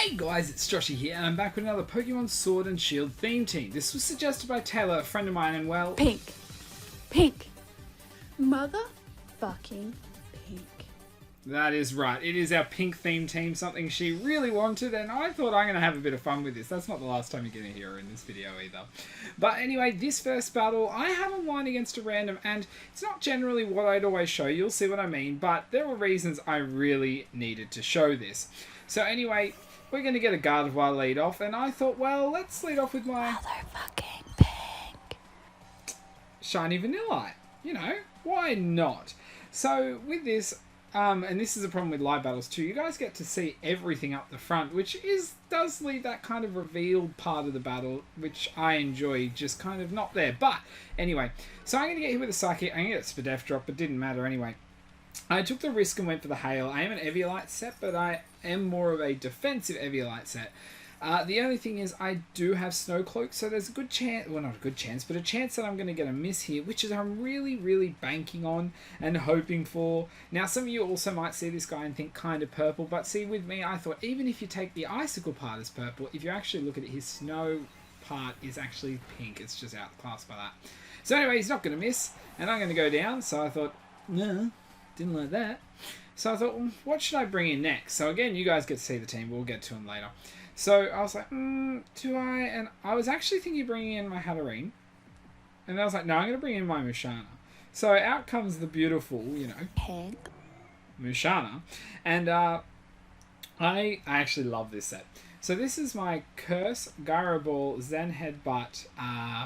Hey guys, it's Joshy here, and I'm back with another Pokemon Sword and Shield theme team. This was suggested by Taylor, a friend of mine, and well... Pink. Pink. Motherfucking pink. That is right. It is our pink theme team, something she really wanted, and I thought I'm going to have a bit of fun with this. That's not the last time you're going to hear her in this video either. But anyway, this first battle, I haven't won against a random, and it's not generally what I'd always show. You'll see what I mean, but there were reasons I really needed to show this. So anyway, we're going to get a Gardevoir lead off, and I thought, well, let's lead off with my... Motherfucking pink. Shiny Vanillite. You know, why not? So with this... and this is a problem with live battles too. You guys get to see everything up the front, which does leave that kind of revealed part of the battle, which I enjoy, just kind of not there. But anyway, so I'm going to get hit with a Psychic. I'm going to get a Spadef drop, but didn't matter anyway. I took the risk and went for the Hail. I am an Eviolite set, but I am more of a defensive Eviolite set. The only thing is I do have Snow Cloak, so there's a good chance, well not a good chance, but a chance that I'm going to get a miss here, which is I'm really, really banking on and hoping for. Now some of you also might see this guy and think kind of purple, but see with me I thought even if you take the Icicle part as purple, if you actually look at it, his Snow part is actually pink. It's just outclassed by that. So anyway, he's not going to miss, and I'm going to go down, so I thought, no, didn't like that. So I thought, well, what should I bring in next? So again, you guys get to see the team, we'll get to him later. So I was like, do I? And I was actually thinking of bringing in my Hatterene. And I was like, no, I'm going to bring in my Musharna. So out comes the beautiful, you know, Pink. Musharna. And I actually love this set. So this is my Curse, Gyro Ball, Zen Headbutt,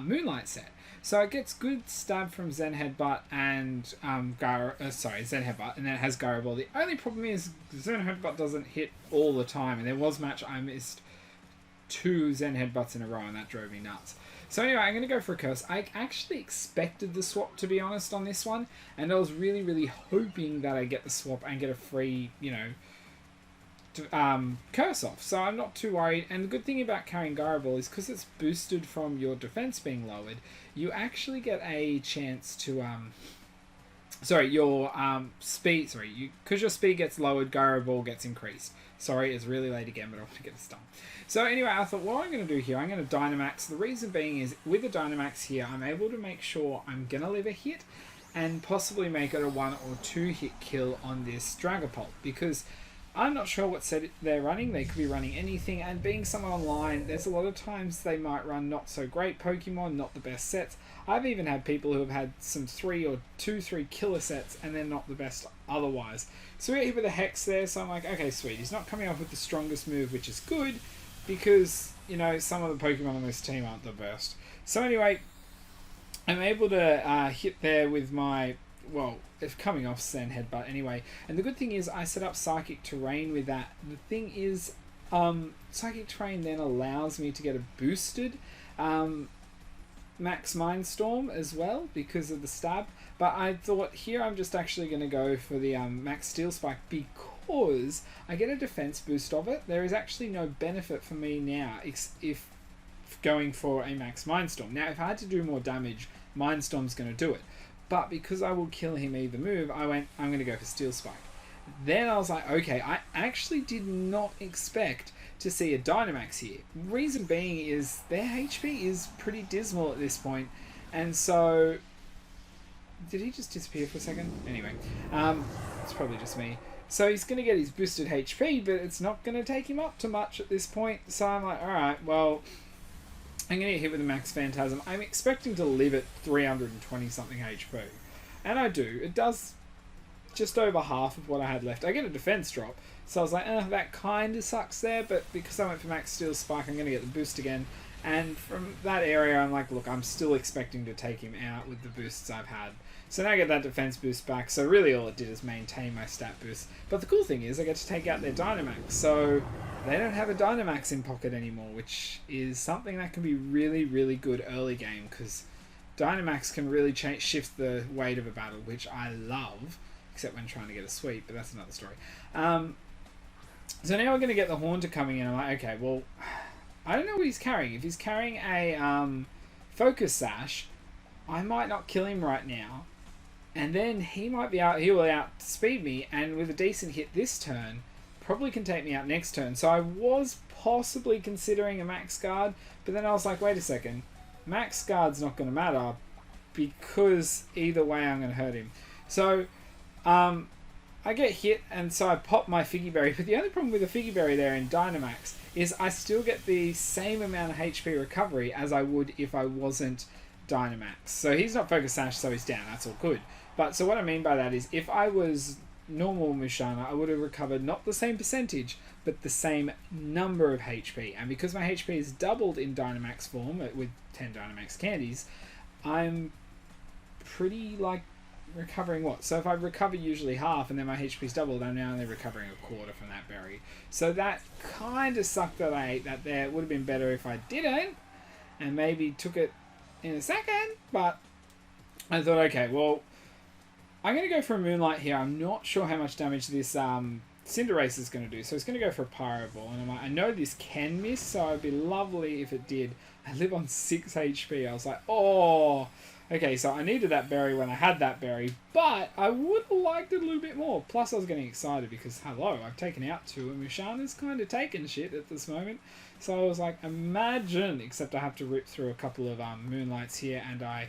Moonlight set. So it gets good stab from Zen Headbutt and Zen Headbutt, and then it has Gyro Ball. The only problem is Zen Headbutt doesn't hit all the time, and there was a match I missed 2 Zen Headbutts in a row, and that drove me nuts. So anyway, I'm going to go for a Curse. I actually expected the swap, to be honest, on this one, and I was really, really hoping that I get the swap and get a free, you know, Curse off, so I'm not too worried. And the good thing about carrying Gyro Ball is because it's boosted from your defense being lowered, you actually get a chance to speed, because your speed gets lowered, Gyro Ball gets increased. Sorry, it's really late again, but I want to get this done. So anyway, I thought what I'm going to do here, I'm going to Dynamax. The reason being is with the Dynamax here, I'm able to make sure I'm going to live a hit and possibly make it a 1 or 2 hit kill on this Dragapult, because I'm not sure what set they're running. They could be running anything, and being someone online, there's a lot of times they might run not so great Pokemon, not the best sets. I've even had people who have had some 3 killer sets, and they're not the best otherwise. So we get hit with a Hex there, so I'm like, okay, sweet. He's not coming off with the strongest move, which is good, because, you know, some of the Pokemon on this team aren't the best. So anyway, I'm able to hit there with my... well, it's coming off Zen Headbutt anyway. And the good thing is I set up Psychic Terrain with that. The thing is, Psychic Terrain then allows me to get a boosted Max Mindstorm as well because of the stab. But I thought here I'm just actually going to go for the Max Steel Spike because I get a defense boost of it. There is actually no benefit for me now if going for a Max Mindstorm. Now, if I had to do more damage, Mindstorm's going to do it. But because I will kill him either move, I'm going to go for Steel Spike. Then I was like, okay, I actually did not expect to see a Dynamax here. Reason being is their HP is pretty dismal at this point. And so... did he just disappear for a second? Anyway, it's probably just me. So he's going to get his boosted HP, but it's not going to take him up to much at this point. So I'm like, alright, well... I'm going to get hit with a Max Phantasm. I'm expecting to live at 320 something HP. And I do. It does just over half of what I had left. I get a defense drop. So I was like, that kind of sucks there. But because I went for Max Steel Spike, I'm going to get the boost again. And from that area, I'm like, look, I'm still expecting to take him out with the boosts I've had. So now I get that defense boost back. So really all it did is maintain my stat boost. But the cool thing is I get to take out their Dynamax. So they don't have a Dynamax in pocket anymore, which is something that can be really, really good early game. Because Dynamax can really shift the weight of a battle, which I love. Except when trying to get a sweep, but that's another story. So now we're going to get the Haunter coming in. I'm like, okay, well... I don't know what he's carrying. If he's carrying a Focus Sash, I might not kill him right now. And then he will outspeed me, and with a decent hit this turn, probably can take me out next turn. So I was possibly considering a max guard, but then I was like, wait a second, max guard's not going to matter because either way I'm going to hurt him. So I get hit, and so I pop my Figgy Berry. But the only problem with the Figgy Berry there in Dynamax is I still get the same amount of HP recovery as I would if I wasn't Dynamax. So he's not Focus Sash, so he's down. That's all good. But so what I mean by that is if I was normal Musharna, I would have recovered not the same percentage, but the same number of HP. And because my HP is doubled in Dynamax form with 10 Dynamax candies, I'm pretty like recovering what? So if I recover usually half and then my HP's doubled, I'm now only recovering a quarter from that berry. So that kind of sucked that I ate that there. It would have been better if I didn't and maybe took it in a second, but I thought, okay, well, I'm going to go for a Moonlight here. I'm not sure how much damage this Cinderace is going to do, so it's going to go for a Pyro Ball. And I'm like, I know this can miss, so it'd be lovely if it did. I live on 6 HP. I was like, oh... Okay, so I needed that berry when I had that berry, but I would have liked it a little bit more. Plus, I was getting excited because, hello, I've taken out 2, and Musharna's kind of taking shit at this moment. So I was like, imagine, except I have to rip through a couple of Moonlights here, and I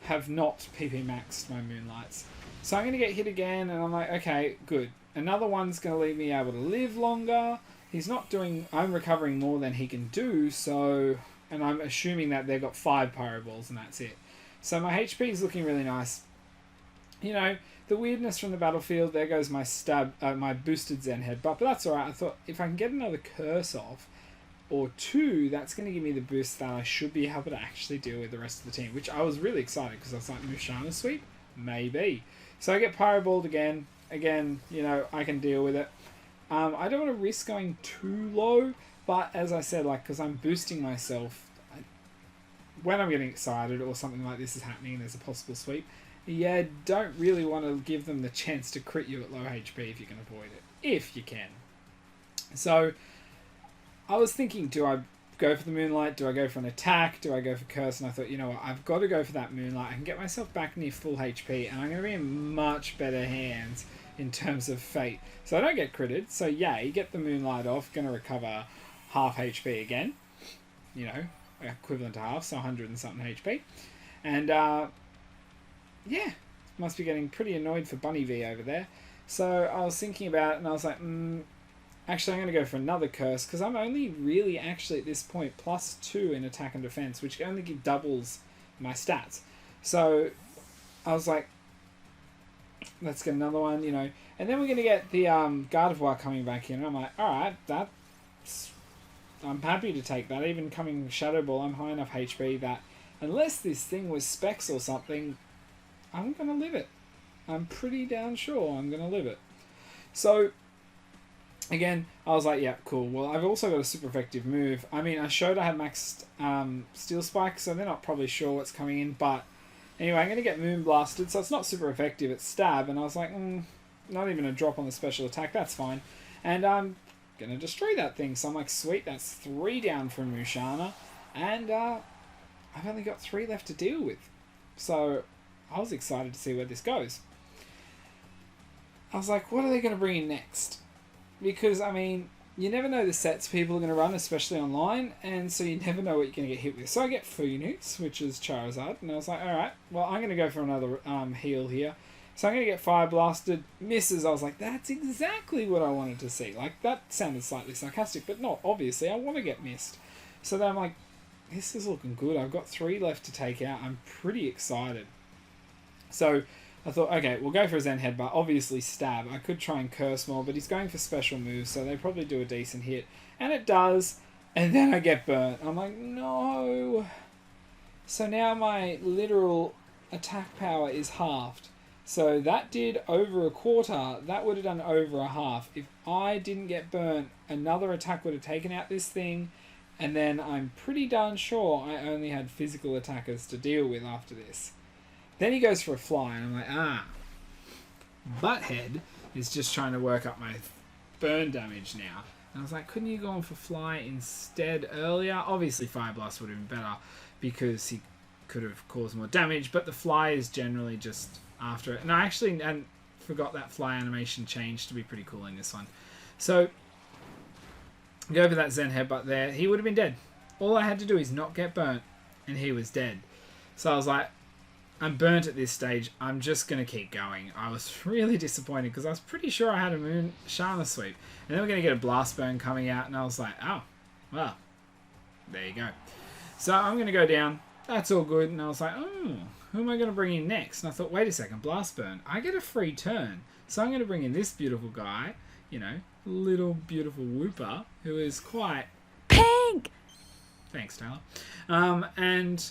have not PP maxed my Moonlights. So I'm going to get hit again, and I'm like, okay, good. Another one's going to leave me able to live longer. He's not doing... I'm recovering more than he can do, so... And I'm assuming that they've got 5 Pyro Balls, and that's it. So my HP is looking really nice. You know, the weirdness from the battlefield, there goes my my boosted Zen Headbutt, but that's alright. I thought if I can get another curse off, or 2, that's going to give me the boost that I should be able to actually deal with the rest of the team, which I was really excited because I was like, Musharna sweep? Maybe. So I get Pyro Balled again. Again, you know, I can deal with it. I don't want to risk going too low, but as I said, like, because I'm boosting myself, when I'm getting excited or something like this is happening, there's a possible sweep, yeah, don't really want to give them the chance to crit you at low HP if you can avoid it. If you can. So, I was thinking, do I go for the Moonlight? Do I go for an attack? Do I go for Curse? And I thought, you know what, I've got to go for that Moonlight. I can get myself back near full HP, and I'm going to be in much better hands in terms of fate. So I don't get critted, so yay, get the Moonlight off, going to recover half HP again. You know, equivalent to half, so 100 and something HP. And yeah, must be getting pretty annoyed for Bunny V over there. So I was thinking about it and I was like, actually I'm going to go for another curse because I'm only really actually at this point +2 in attack and defense, which only doubles my stats. So I was like, let's get another one, you know. And then we're going to get the Gardevoir coming back in. And I'm like, alright, I'm happy to take that. Even coming Shadow Ball, I'm high enough HP that unless this thing was Specs or something, I'm going to live it. I'm pretty damn sure I'm going to live it. So, again, I was like, yeah, cool. Well, I've also got a super effective move. I mean, I showed I had maxed Steel Spike, so they're not probably sure what's coming in. But anyway, I'm going to get Moon Blasted, so it's not super effective. It's Stab, and I was like, not even a drop on the special attack. That's fine. And going to destroy that thing. So I'm like, sweet, that's 3 down from Musharna. And I've only got 3 left to deal with. So I was excited to see where this goes. I was like, what are they going to bring in next? Because, I mean, you never know the sets people are going to run, especially online. And so you never know what you're going to get hit with. So I get Phoenix, which is Charizard. And I was like, alright, well, I'm going to go for another heal here. So I'm going to get Fire Blasted. Misses. I was like, that's exactly what I wanted to see. Like, that sounded slightly sarcastic, but not obviously. I want to get missed. So then I'm like, this is looking good. I've got 3 left to take out. I'm pretty excited. So I thought, okay, we'll go for a Zen Headbutt. Obviously Stab. I could try and Curse more, but he's going for special moves, so they probably do a decent hit. And it does. And then I get burnt. I'm like, no. So now my literal attack power is halved. So that did over a quarter. That would have done over a half. If I didn't get burnt, another attack would have taken out this thing. And then I'm pretty darn sure I only had physical attackers to deal with after this. Then he goes for a fly, and I'm like, Butthead is just trying to work up my burn damage now. And I was like, couldn't you go on for fly instead earlier? Obviously Fire Blast would have been better because he could have caused more damage, but the fly is generally just after it. And I actually forgot that fly animation changed to be pretty cool in this one. So, go for that Zen Headbutt there. He would have been dead. All I had to do is not get burnt, and he was dead. So I was like, I'm burnt at this stage. I'm just going to keep going. I was really disappointed because I was pretty sure I had a Moon Shana Sweep. And then we're going to get a Blast Burn coming out, and I was like, oh, well, there you go. So I'm going to go down. That's all good. And I was like, oh, who am I going to bring in next? And I thought, wait a second, Blast Burn. I get a free turn. So I'm going to bring in this beautiful guy, you know, little beautiful Wooper, who is quite... Pink! Thanks, Taylor. And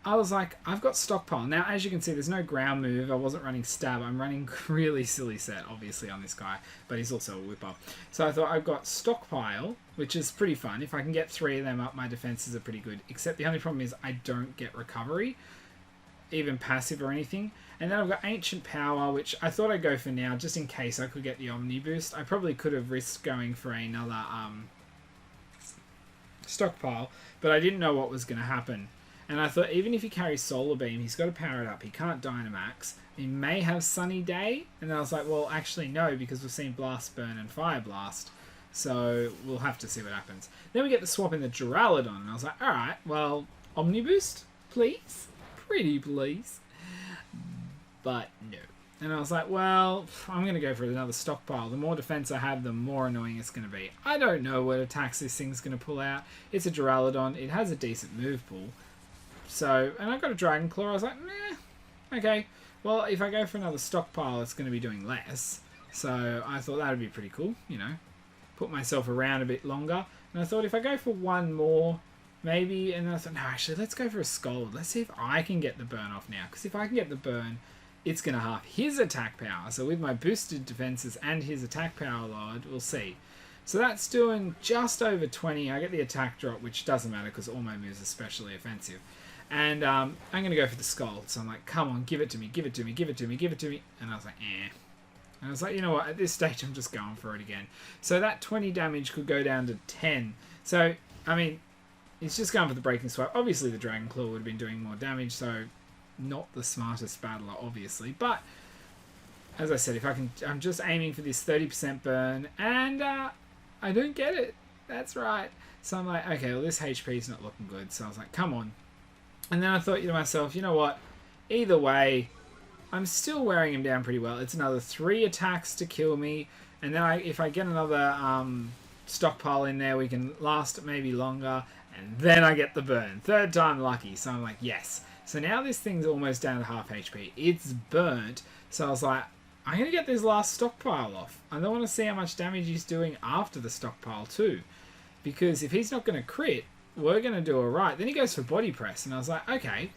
I was like, I've got Stockpile. Now, as you can see, there's no ground move. I wasn't running Stab. I'm running really silly set, obviously, on this guy. But he's also a Whipper. So I thought I've got Stockpile, which is pretty fun. If I can get 3 of them up, my defenses are pretty good. Except the only problem is I don't get Recovery, even passive or anything. And then I've got Ancient Power, which I thought I'd go for now, just in case I could get the Omni Boost. I probably could have risked going for another Stockpile, but I didn't know what was going to happen. And I thought, even if he carries Solar Beam, he's got to power it up. He can't Dynamax. He may have Sunny Day. And then I was like, well, actually, no, because we've seen Blast Burn and Fire Blast. So we'll have to see what happens. Then we get to swap in the Duraludon. And I was like, all right, well, Omni Boost, please. Pretty please. But no. And I was like, well, I'm going to go for another Stockpile. The more defense I have, the more annoying it's going to be. I don't know what attacks this thing's going to pull out. It's a Duraludon. It has a decent move pool. So, and I got a Dragon Claw. I was like, meh, okay. Well, if I go for another Stockpile, it's going to be doing less. So I thought that would be pretty cool, you know. Put myself around a bit longer. And I thought if I go for one more, maybe, and I thought, no, actually, let's go for a Scold. Let's see if I can get the burn off now. Because if I can get the burn, it's going to half his attack power. So with my boosted defenses and his attack power lowered, we'll see. So that's doing just over 20. I get the attack drop, which doesn't matter because all my moves are specially offensive. And I'm going to go for the Scald. So I'm like, come on, give it to me, give it to me, give it to me, give it to me. And I was like, eh. And I was like, you know what, at this stage I'm just going for it again. So that 20 damage could go down to 10. So, I mean, it's just going for the Breaking Swipe. Obviously the Dragon Claw would have been doing more damage, so not the smartest battler, obviously. But, as I said, if I can, I'm just aiming for this 30% burn, and I don't get it. That's right. So I'm like, okay, well, this HP is not looking good. So I was like, come on. And then I thought to myself, you know what? Either way, I'm still wearing him down pretty well. It's another 3 attacks to kill me. And then if I get another Stockpile in there, we can last maybe longer. And then I get the burn. 3rd time lucky. So I'm like, yes. So now this thing's almost down to half HP. It's burnt. So I was like, I'm going to get this last Stockpile off. I don't want to see how much damage he's doing after the Stockpile too. Because if he's not going to crit, we're going to do alright. Then he goes for Body Press. And I was like, okay.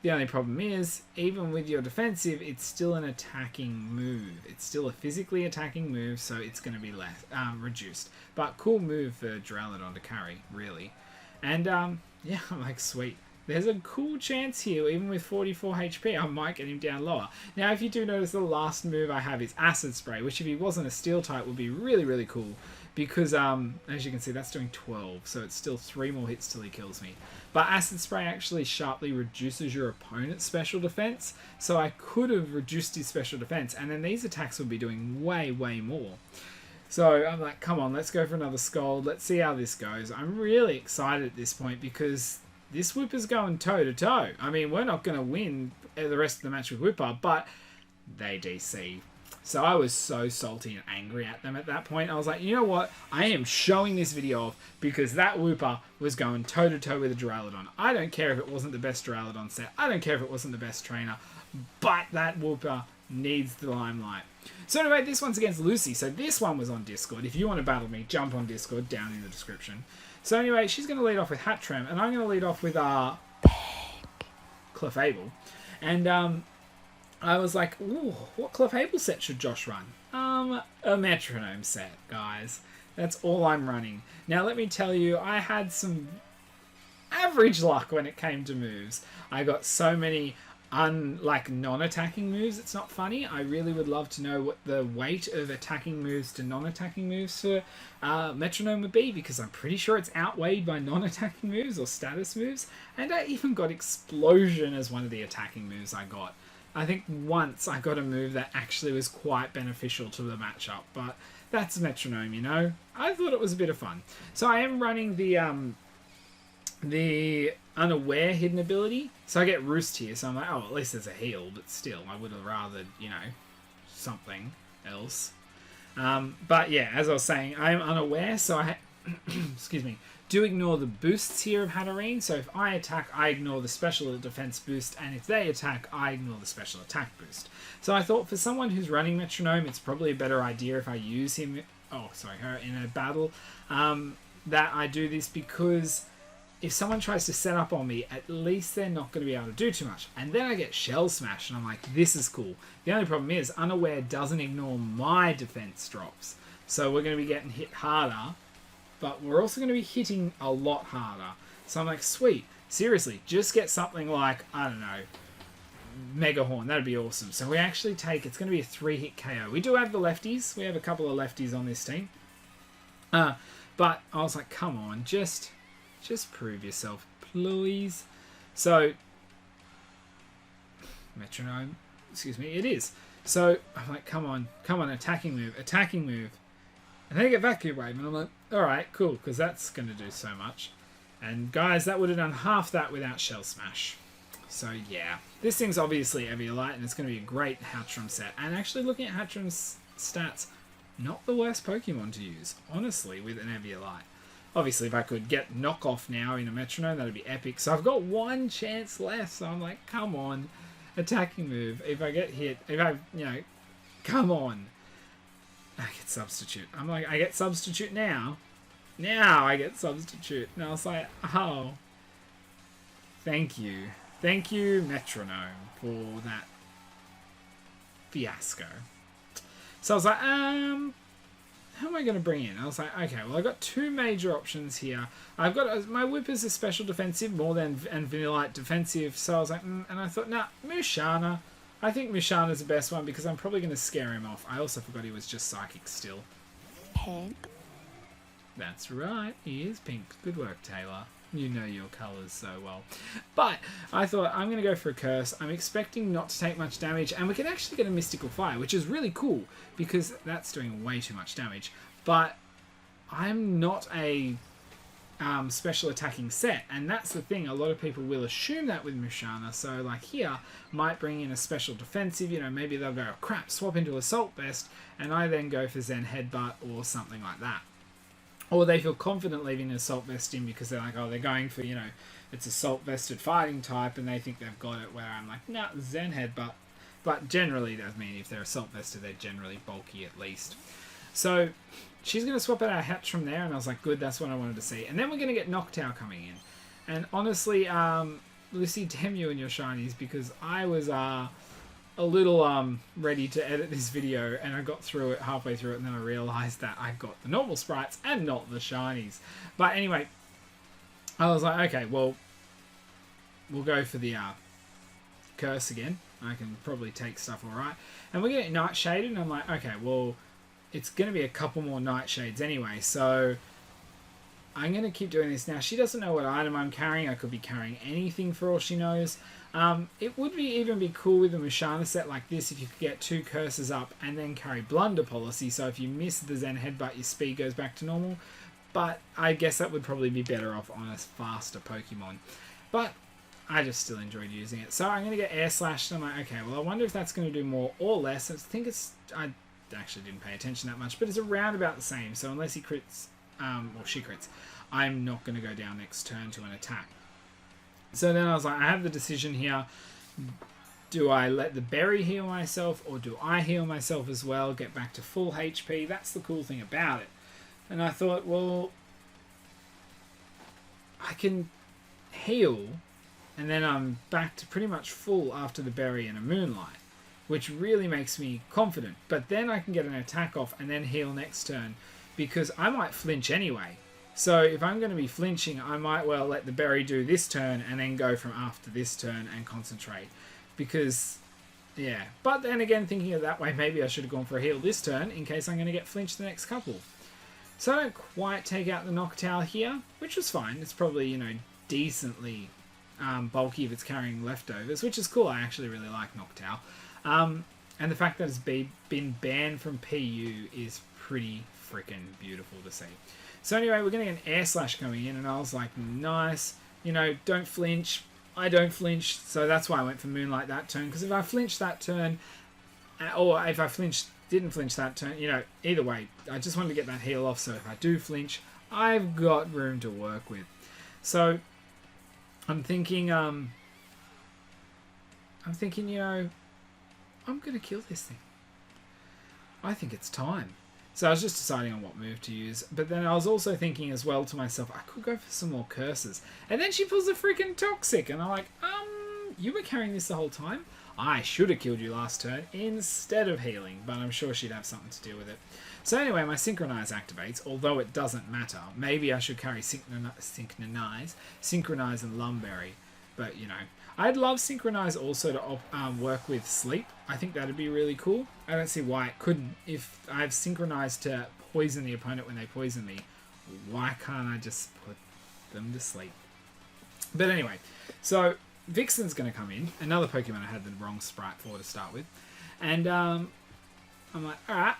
The only problem is, even with your defensive, it's still an attacking move. It's still a physically attacking move, so it's going to be less reduced. But cool move for Duraludon to carry, really. And, yeah, I'm like, sweet. There's a cool chance here, even with 44 HP, I might get him down lower. Now, if you do notice, the last move I have is Acid Spray, which if he wasn't a Steel type would be really, really cool. Because, as you can see, that's doing 12, so it's still 3 more hits till he kills me. But Acid Spray actually sharply reduces your opponent's special defense, so I could have reduced his special defense, and then these attacks would be doing way, way more. So I'm like, come on, let's go for another Scold. Let's see how this goes. I'm really excited at this point because this Whipper's going toe-to-toe. I mean, we're not going to win the rest of the match with Whipper, but they DC. So I was so salty and angry at them at that point. I was like, you know what? I am showing this video off because that Wooper was going toe-to-toe with a Duraludon. I don't care if it wasn't the best Duraludon set. I don't care if it wasn't the best trainer. But that Wooper needs the limelight. So anyway, this one's against Lucy. So this one was on Discord. If you want to battle me, jump on Discord down in the description. So anyway, she's going to lead off with Hattrem. And I'm going to lead off with Clefable. And I was like, ooh, what Clefable set should Josh run? A Metronome set, guys. That's all I'm running. Now, let me tell you, I had some average luck when it came to moves. I got so many non-attacking moves, it's not funny. I really would love to know what the weight of attacking moves to non-attacking moves for Metronome would be, because I'm pretty sure it's outweighed by non-attacking moves or status moves. And I even got Explosion as one of the attacking moves I got. I think once I got a move that actually was quite beneficial to the matchup, but that's metronome, you know. I thought it was a bit of fun. So I am running the unaware hidden ability. So I get Roost here, so I'm like, oh, at least there's a heal, but still, I would have rather, you know, something else. But yeah, as I was saying, I am unaware, so I excuse me, do ignore the boosts here of Hatterene. So if I attack, I ignore the special defense boost, and if they attack, I ignore the special attack boost. So I thought for someone who's running metronome, it's probably a better idea if I use him, her in a battle, that I do this, because if someone tries to set up on me, at least they're not going to be able to do too much. And then I get Shell Smash, and I'm like, this is cool. The only problem is, Unaware doesn't ignore my defense drops. So we're going to be getting hit harder, but we're also going to be hitting a lot harder. So I'm like, sweet. Seriously, just get something like, I don't know, Mega Horn. That'd be awesome. So we actually take, it's going to be a 3-hit KO. We do have the lefties. We have a couple of lefties on this team. But I was like, come on, just prove yourself, please. So, metronome, excuse me, it is. So, I'm like, come on, attacking move. And then I get Vacuum Wave, and I'm like, alright, cool, because that's going to do so much. And guys, that would have done half that without Shell Smash. So, yeah. This thing's obviously Eviolite, and it's going to be a great Hatchram set. And actually, looking at Hatchram's stats, not the worst Pokemon to use, honestly, with an Eviolite. Obviously, if I could get knockoff now in a metronome, that'd be epic. So I've got one chance left. So I'm like, come on. Attacking move. If I get hit, come on. I get substitute. I'm like, I get substitute now. Now I get substitute. And I was like, oh. Thank you. Thank you, metronome, for that fiasco. So I was like, how am I going to bring in? I was like, okay, well, I've got two major options here. I've got my Whip is a special defensive more than and Vanillite defensive. So I was like, and I thought, nah, Musharna. I think Musharna's the best one because I'm probably going to scare him off. I also forgot he was just psychic still. Pink. That's right, he is pink. Good work, Taylor. You know your colours so well. But I thought, I'm going to go for a curse. I'm expecting not to take much damage, and we can actually get a Mystical Fire, which is really cool, because that's doing way too much damage. But I'm not a special attacking set, and that's the thing. A lot of people will assume that with Musharna, so like here, might bring in a special defensive, you know, maybe they'll go, crap, swap into Assault Vest, and I then go for Zen Headbutt or something like that. Or they feel confident leaving an Assault Vest in because they're like, oh, they're going for, you know, it's Assault Vested fighting type and they think they've got it, where I'm like, nah, Zen Headbutt. But generally, I mean, if they're Assault Vested, they're generally bulky at least. So she's going to swap out our Hatch from there, and I was like, good, that's what I wanted to see. And then we're going to get Noctowl coming in. And honestly, Lucy, damn you and your shinies, because I was a little ready to edit this video, and I got through it halfway through it, and then I realised that I got the normal sprites and not the shinies. But anyway, I was like, okay, well, we'll go for the curse again. I can probably take stuff alright. And we're getting Nightshaded, and I'm like, okay, well, it's going to be a couple more Nightshades anyway, so I'm going to keep doing this. Now, she doesn't know what item I'm carrying. I could be carrying anything for all she knows. It would even be cool with a Musharna set like this if you could get two curses up and then carry Blunder Policy, so if you miss the Zen Headbutt, your speed goes back to normal. But I guess that would probably be better off on a faster Pokemon. But I just still enjoyed using it. So I'm going to get Air Slash, and I'm like, okay, well, I wonder if that's going to do more or less. I think I actually didn't pay attention that much, but it's around about the same. So unless he crits, or she crits, I'm not going to go down next turn to an attack. So then I was like, I have the decision here. Do I let the berry heal myself, or do I heal myself as well, get back to full HP? That's the cool thing about it. And I thought, well, I can heal, and then I'm back to pretty much full after the berry and a Moonlight, which really makes me confident. But then I can get an attack off and then heal next turn, because I might flinch anyway. So if I'm going to be flinching, I might well let the berry do this turn and then go from after this turn and concentrate. Because, yeah. But then again, thinking of that way, maybe I should have gone for a heal this turn in case I'm going to get flinched the next couple. So I don't quite take out the Noctowl here, which was fine. It's probably, you know, decently bulky if it's carrying leftovers, which is cool. I actually really like Noctowl. And the fact that it's been banned from PU is pretty freaking beautiful to see. So anyway, we're going to get an air slash coming in, and I was like, nice. You know, don't flinch. I don't flinch, so that's why I went for Moonlight that turn. Because if I flinched that turn, or if I didn't flinch that turn, you know, either way, I just wanted to get that heal off. So if I do flinch, I've got room to work with. So I'm thinking, you know, I'm going to kill this thing. I think it's time. So I was just deciding on what move to use. But then I was also thinking as well to myself, I could go for some more curses. And then she pulls a freaking Toxic. And I'm like, you were carrying this the whole time? I should have killed you last turn instead of healing. But I'm sure she'd have something to do with it. So anyway, my Synchronize activates, although it doesn't matter. Maybe I should carry Synchronize and Lumberry. But, you know, I'd love Synchronize also to work with Sleep. I think that'd be really cool. I don't see why it couldn't. If I have Synchronized to poison the opponent when they poison me, why can't I just put them to sleep? But anyway, so Vixen's going to come in. Another Pokemon I had the wrong sprite for to start with. And I'm like, alright,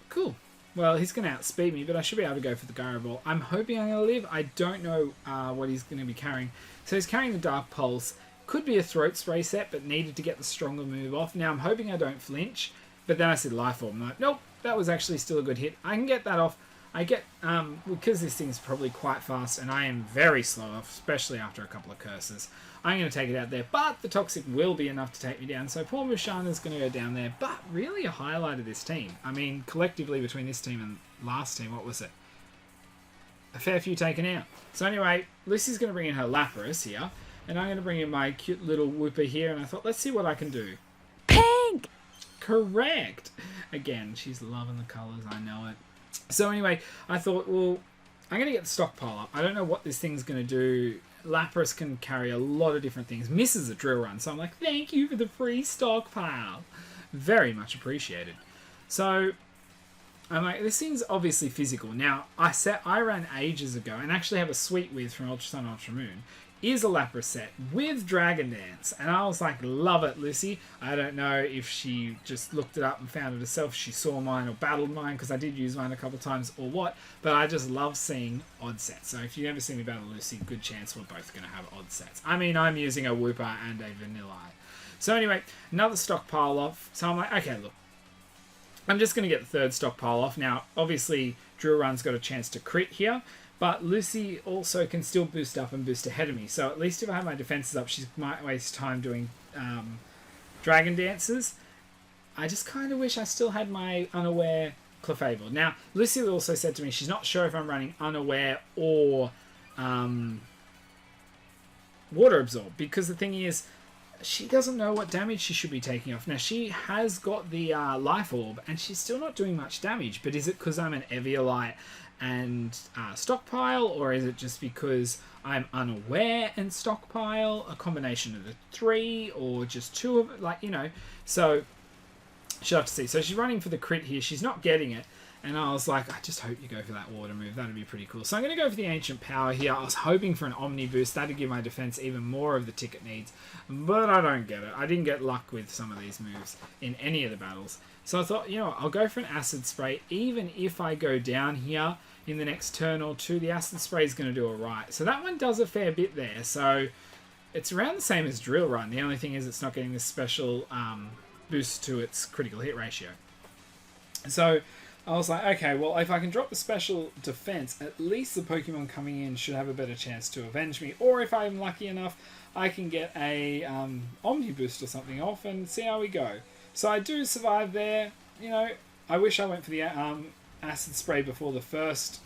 cool. Well, he's going to outspeed me, but I should be able to go for the Gyro Ball. I'm hoping I'm going to live. I don't know what he's going to be carrying. So he's carrying the Dark Pulse. Could be a Throat Spray set, but needed to get the stronger move off. Now, I'm hoping I don't flinch, but then I said Life Orb. I'm like, nope, that was actually still a good hit. I can get that off. I get, because this thing's probably quite fast, and I am very slow, especially after a couple of curses, I'm going to take it out there, but the Toxic will be enough to take me down, so poor Mushana's going to go down there, but really a highlight of this team. I mean, collectively between this team and last team, what was it? A fair few taken out. So anyway, Lucy's going to bring in her Lapras here, and I'm going to bring in my cute little Whooper here, and I thought, let's see what I can do. Pink! Correct! Again, she's loving the colours, I know it. So anyway, I thought, well, I'm going to get the stockpile up. I don't know what this thing's going to do. Lapras can carry a lot of different things. Misses a drill run, so I'm like, thank you for the free stockpile. Very much appreciated. So I'm like, this thing's obviously physical. Now, I ran ages ago and actually have a Sweet With from Ultra Sun, Ultra Moon. Is a Lapras set with Dragon Dance. And I was like, love it, Lucy. I don't know if she just looked it up and found it herself. She saw mine or battled mine, because I did use mine a couple of times, or what. But I just love seeing odd sets. So if you ever see me battle Lucy, good chance we're both going to have odd sets. I mean, I'm using a Whooper and a Vanilla. So anyway, another stockpile off. So I'm like, okay, look. I'm just going to get the third stockpile off. Now, obviously, Drill Run's got a chance to crit here. But Lucy also can still boost up and boost ahead of me. So at least if I have my defenses up, she might waste time doing Dragon Dances. I just kind of wish I still had my Unaware Clefable. Now, Lucy also said to me she's not sure if I'm running Unaware or Water Absorb. Because the thing is, she doesn't know what damage she should be taking off. Now, she has got the Life Orb, and she's still not doing much damage. But is it because I'm an Eviolite and stockpile, or is it just because I'm unaware and stockpile? A combination of the three, or just two of it, like, you know. So she'll have to see. So she's running for the crit here. She's not getting it, and I was like, I just hope you go for that water move. That'd be pretty cool. So I'm going to go for the Ancient Power here. I was hoping for an Omni boost. That'd give my defense even more of the tick it needs, but I don't get it. I didn't get luck with some of these moves in any of the battles. So I thought, you know what, I'll go for an Acid Spray. Even if I go down here in the next turn or two, the Acid Spray is going to do alright. So that one does a fair bit there. So it's around the same as Drill Run. The only thing is it's not getting this special boost to its critical hit ratio. So I was like, okay, well, if I can drop the special defense, at least the Pokemon coming in should have a better chance to avenge me. Or if I'm lucky enough, I can get a Omni boost or something off and see how we go. So I do survive there. You know, I wish I went for the Acid Spray before the first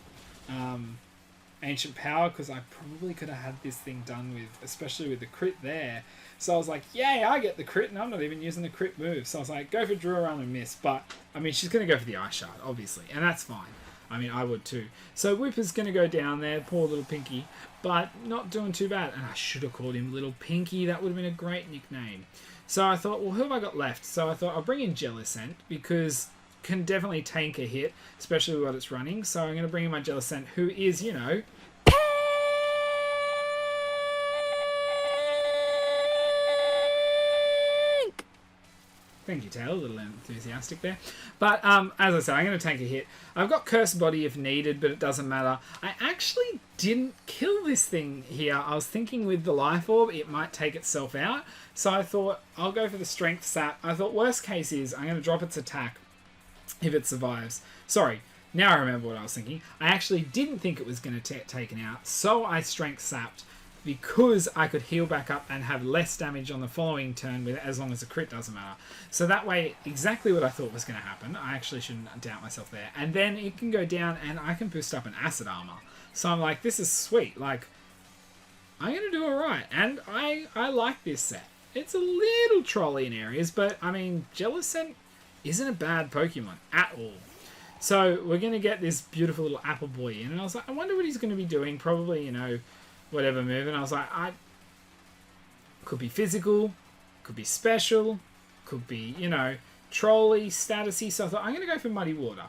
Ancient Power, because I probably could have had this thing done with, especially with the crit there. So I was like, yay, I get the crit, and I'm not even using the crit move. So I was like, go for Drill Run and miss. But, I mean, she's going to go for the Ice Shard, obviously, and that's fine. I mean, I would too. So Whipper's going to go down there, poor little Pinky, but not doing too bad. And I should have called him Little Pinky. That would have been a great nickname. So I thought, well, who have I got left? So I thought I'll bring in Jellicent, because can definitely tank a hit, especially with what it's running. So I'm going to bring in my Jellicent, who is, you know, Pink! Thank you, Taylor. A little enthusiastic there. But as I said, I'm going to take a hit. I've got Cursed Body if needed, but it doesn't matter. I actually didn't kill this thing here. I was thinking with the Life Orb, it might take itself out. So I thought, I'll go for the Strength Sap. I thought worst case is I'm going to drop its attack if it survives. Sorry, now I remember what I was thinking. I actually didn't think it was going to get taken out, so I Strength Sapped because I could heal back up and have less damage on the following turn with as long as the crit doesn't matter. So that way, exactly what I thought was going to happen. I actually shouldn't doubt myself there. And then it can go down and I can boost up an Acid Armor. So I'm like, this is sweet. Like, I'm going to do alright. And I like this set. It's a little trolly in areas, but I mean, Jellicent isn't a bad Pokemon at all. So we're going to get this beautiful little apple boy in. And I was like, I wonder what he's going to be doing. Probably, you know, whatever move. And I was like, could be physical, could be special, could be, you know, trolly, statusy. So I thought, I'm going to go for Muddy Water.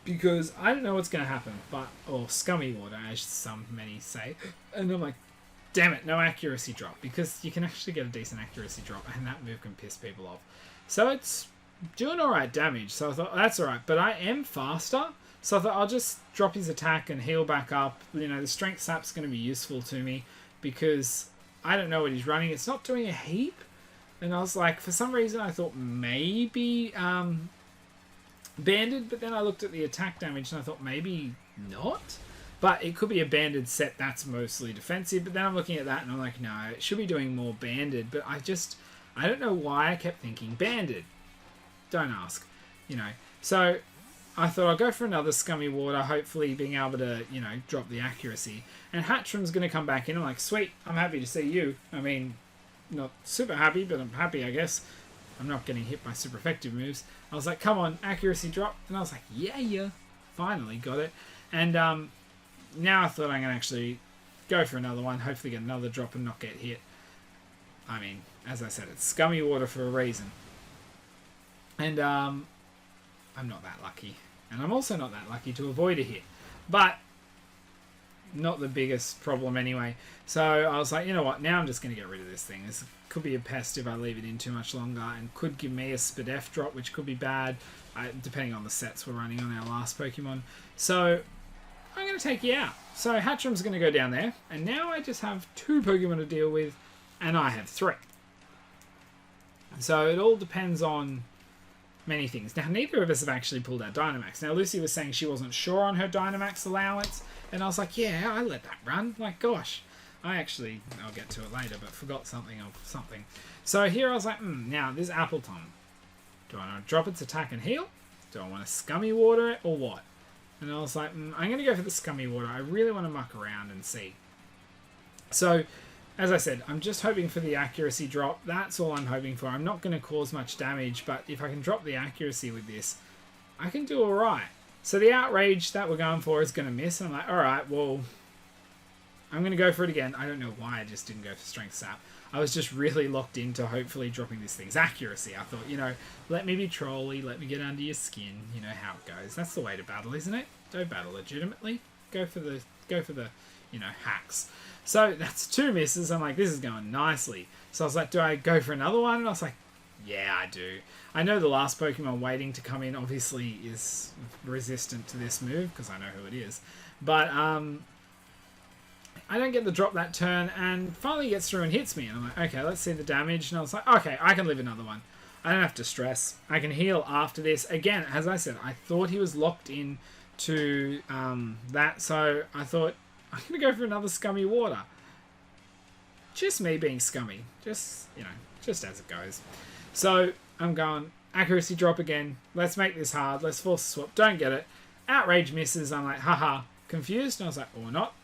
Because I don't know what's going to happen. Or Scummy Water, as many say. And I'm like, damn it, no accuracy drop. Because you can actually get a decent accuracy drop. And that move can piss people off. So it's doing alright damage. So I thought, that's alright. But I am faster. So I thought I'll just drop his attack and heal back up. You know, the Strength Sap's going to be useful to me because I don't know what he's running. It's not doing a heap. And I was like, for some reason I thought maybe Banded, but then I looked at the attack damage and I thought maybe not. But it could be a Banded set that's mostly defensive. But then I'm looking at that and I'm like, no, it should be doing more Banded. But I don't know why I kept thinking Banded. Don't ask. You know, so I thought I'll go for another Scummy Water, hopefully being able to, you know, drop the accuracy. And Hatchram's going to come back in. I'm like, sweet, I'm happy to see you. I mean, not super happy, but I'm happy, I guess. I'm not getting hit by super effective moves. I was like, come on, accuracy drop. And I was like, yeah, finally got it. And now I thought I'm going to actually go for another one, hopefully get another drop and not get hit. I mean, as I said, it's Scummy Water for a reason. And I'm not that lucky. And I'm also not that lucky to avoid a hit. But not the biggest problem anyway. So I was like, you know what? Now I'm just going to get rid of this thing. This could be a pest if I leave it in too much longer. And could give me a Spadef drop, which could be bad. Depending on the sets we're running on our last Pokemon. So I'm going to take you out. So Hatchram's going to go down there. And now I just have 2 Pokemon to deal with. And I have 3. So it all depends on many things. Now, neither of us have actually pulled our Dynamax. Now, Lucy was saying she wasn't sure on her Dynamax allowance, and I was like, yeah, I let that run. Like, gosh. I'll get to it later, but forgot something. So here I was like, now, this Appleton. Do I want to drop its attack and heal? Do I want to Scummy Water it, or what? And I was like, I'm going to go for the Scummy Water. I really want to muck around and see. So as I said, I'm just hoping for the accuracy drop. That's all I'm hoping for. I'm not going to cause much damage, but if I can drop the accuracy with this, I can do alright. So the Outrage that we're going for is going to miss. I'm like, alright, well, I'm going to go for it again. I don't know why I just didn't go for Strength Sap. I was just really locked into hopefully dropping this thing's accuracy. I thought, you know, let me be trolly, let me get under your skin. You know how it goes. That's the way to battle, isn't it? Don't battle legitimately. Go for the, you know, hacks. So that's 2 misses. I'm like, this is going nicely. So I was like, do I go for another one? And I was like, yeah, I do. I know the last Pokemon waiting to come in obviously is resistant to this move because I know who it is. But I don't get the drop that turn and finally gets through and hits me. And I'm like, okay, let's see the damage. And I was like, okay, I can live another one. I don't have to stress. I can heal after this. Again, as I said, I thought he was locked in to that. So I thought, I'm going to go for another Scummy Water. Just me being scummy. Just, you know, just as it goes. So I'm going, accuracy drop again. Let's make this hard. Let's force a swap. Don't get it. Outrage misses. I'm like, haha, confused. And I was like, or not.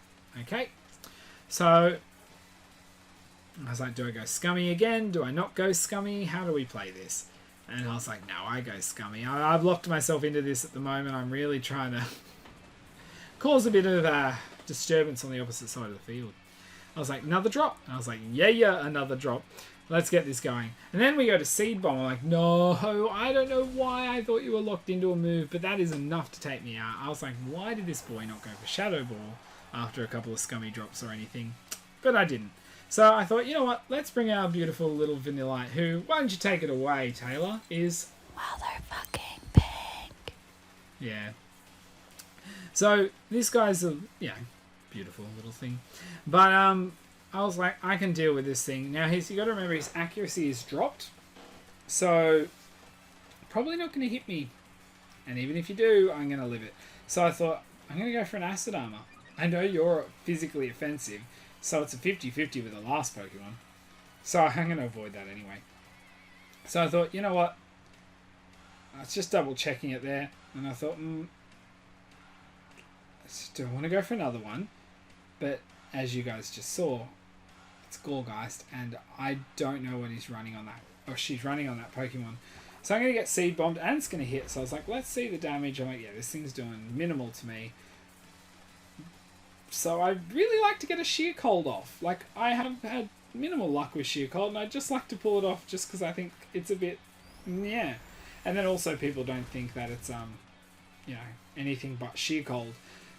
Okay. So I was like, do I go Scummy again? Do I not go Scummy? How do we play this? And I was like, no, I go Scummy. I've locked myself into this at the moment. I'm really trying to cause a bit of disturbance on the opposite side of the field. I was like, another drop. And I was like, yeah, another drop. Let's get this going. And then we go to Seed Bomb. I'm like, no, I don't know why I thought you were locked into a move, but that is enough to take me out. I was like, why did this boy not go for Shadow Ball after a couple of Scummy drops or anything? But I didn't. So I thought, you know what? Let's bring our beautiful little Vanillite, who, why don't you take it away, Taylor, is... Motherfucking pink. Yeah. So this guy's a, beautiful little thing. But I was like, I can deal with this thing. Now, you got to remember his accuracy is dropped. So, probably not going to hit me. And even if you do, I'm going to live it. So I thought, I'm going to go for an Acid Armor. I know you're physically offensive, so it's a 50-50 with the last Pokemon. So I'm going to avoid that anyway. So I thought, you know what? I was just double checking it there. And I thought, do I want to go for another one? But as you guys just saw, it's Gorgeist, and I don't know what he's running on that, or she's running on that Pokemon. So I'm going to get Seed Bombed, and it's going to hit. So I was like, let's see the damage. I'm like, yeah, this thing's doing minimal to me. So I really like to get a Sheer Cold off. Like, I have had minimal luck with Sheer Cold, and I just like to pull it off just because I think it's a bit, yeah. And then also people don't think that it's, anything but Sheer Cold.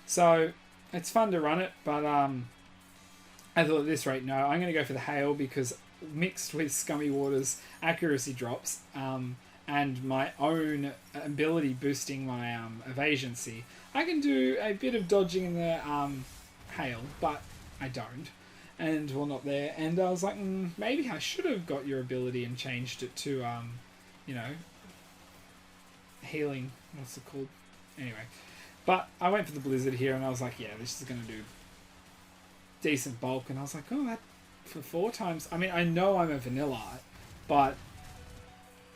So it's fun to run it, but I thought at this rate, no, I'm going to go for the Hail because mixed with Scummy Water's accuracy drops and my own ability boosting my evasioncy, I can do a bit of dodging in the Hail, but I don't. And, well, not there. And I was like, maybe I should have got your ability and changed it to, healing. What's it called? Anyway. But I went for the Blizzard here, and I was like, yeah, this is going to do decent bulk. And I was like, oh, that for 4 times... I mean, I know I'm a Vanilla, but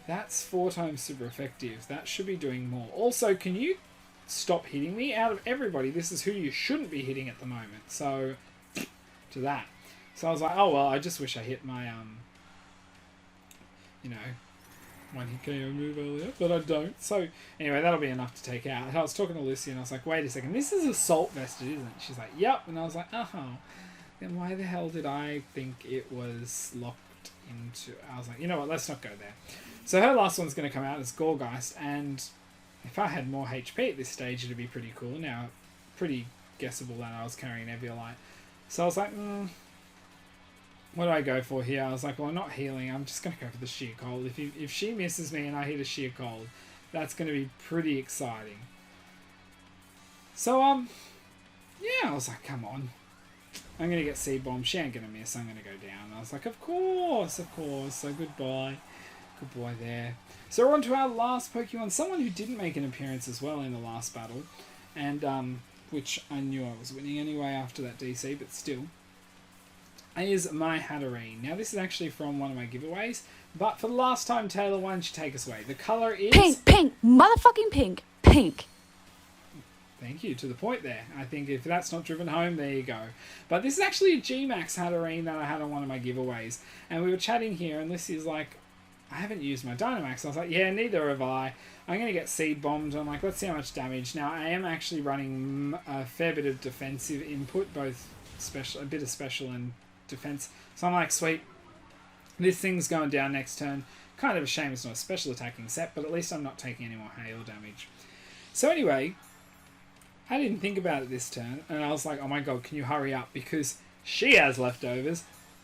that's 4 times super effective. That should be doing more. Also, can you stop hitting me? Out of everybody, this is who you shouldn't be hitting at the moment. So, to that. So I was like, oh, well, I just wish I hit my, one hit KO move earlier, but I don't. So, anyway, that'll be enough to take out. And I was talking to Lucy, and I was like, wait a second, this is Assault Vested, isn't it? She's like, yep. And I was like, oh, then why the hell did I think it was locked into... I was like, you know what, let's not go there. So her last one's going to come out as Gorgeist, and if I had more HP at this stage, it'd be pretty cool. Now, pretty guessable that I was carrying Eviolite. So I was like, what do I go for here? I was like, well, I'm not healing. I'm just going to go for the Sheer Cold. If she misses me and I hit a Sheer Cold, that's going to be pretty exciting. So, yeah, I was like, come on. I'm going to get Seed Bomb. She ain't going to miss. I'm going to go down. And I was like, of course. So goodbye. Good boy there. So we're on to our last Pokemon. Someone who didn't make an appearance as well in the last battle. And, which I knew I was winning anyway after that DC, but still. Is my Hatterene. Now this is actually from one of my giveaways, but for the last time, Taylor, why don't you take us away? The colour is... Pink, motherfucking pink. Thank you, to the point there. I think if that's not driven home, there you go. But this is actually a G-Max Hatterene that I had on one of my giveaways, and we were chatting here, and Lucy's like, I haven't used my Dynamax. I was like, yeah, neither have I. I'm going to get Seed Bombed. I'm like, let's see how much damage. Now, I am actually running a fair bit of defensive input, both a bit of special and defense. So I'm like, sweet, this thing's going down next turn. Kind of a shame it's not a special attacking set, but at least I'm not taking any more hail damage. So anyway, I didn't think about it this turn, and I was like, oh my god, can you hurry up? Because she has leftovers,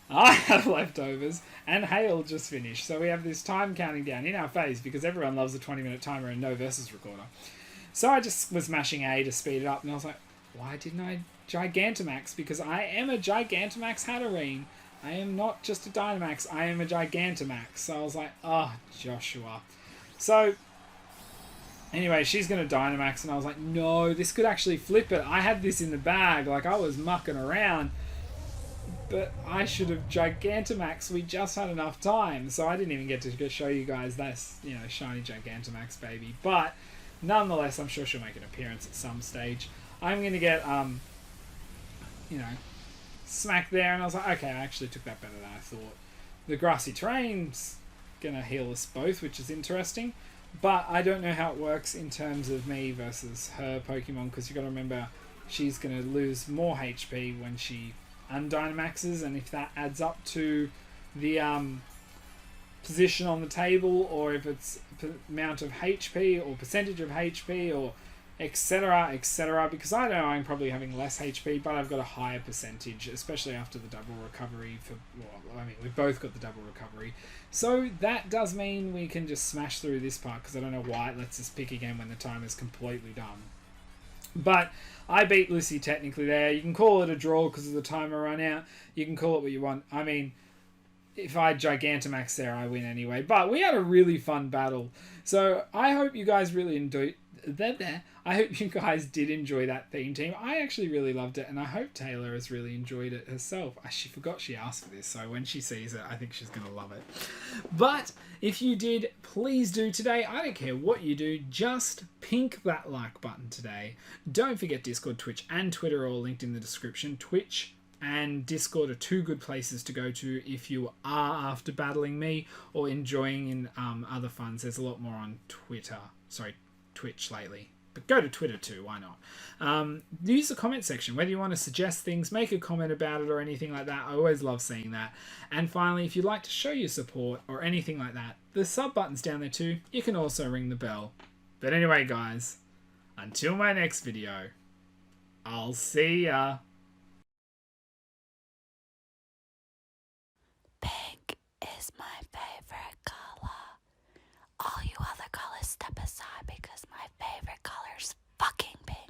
I have leftovers, and hail just finished. So we have this time counting down in our phase because everyone loves a 20-minute timer and no versus recorder. So I just was mashing A to speed it up, and I was like, why didn't I Gigantamax? Because I am a Gigantamax Hatterene. I am not just a Dynamax, I am a Gigantamax. So I was like, oh, Joshua. So, anyway, she's going to Dynamax, and I was like, no, this could actually flip it. I had this in the bag, like I was mucking around. But I should have Gigantamax. We just had enough time. So I didn't even get to show you guys this, shiny Gigantamax baby. But, nonetheless, I'm sure she'll make an appearance at some stage. I'm going to get, smack there, and I was like, okay, I actually took that better than I thought. The grassy terrain's going to heal us both, which is interesting, but I don't know how it works in terms of me versus her Pokemon, because you've got to remember, she's going to lose more HP when she undynamaxes, and if that adds up to the position on the table, or if it's amount of HP, or percentage of HP, or etc., etc. Because I know I'm probably having less HP, but I've got a higher percentage, especially after the double recovery. Well, I mean, we've both got the double recovery. So that does mean we can just smash through this part, because I don't know why it lets us pick again when the timer's completely done. But I beat Lucy technically there. You can call it a draw because of the timer run out. You can call it what you want. I mean, if I Gigantamax there, I win anyway. But we had a really fun battle. So I hope you guys really enjoyed that. I hope you guys did enjoy that theme team. I actually really loved it, and I hope Taylor has really enjoyed it herself. She forgot she asked for this, so when she sees it, I think she's going to love it. But if you did, please do today. I don't care what you do, just pink that like button today. Don't forget Discord, Twitch, and Twitter are all linked in the description. Twitch and Discord are two good places to go to if you are after battling me or enjoying in other funs. There's a lot more on Twitch lately. But go to Twitter too, why not? Use the comment section, whether you want to suggest things, make a comment about it or anything like that. I always love seeing that. And finally, if you'd like to show your support or anything like that, the sub button's down there too. You can also ring the bell. But anyway, guys, until my next video, I'll see ya. Pink is my favorite color. All you other colors step aside because my favorite color is fucking pink.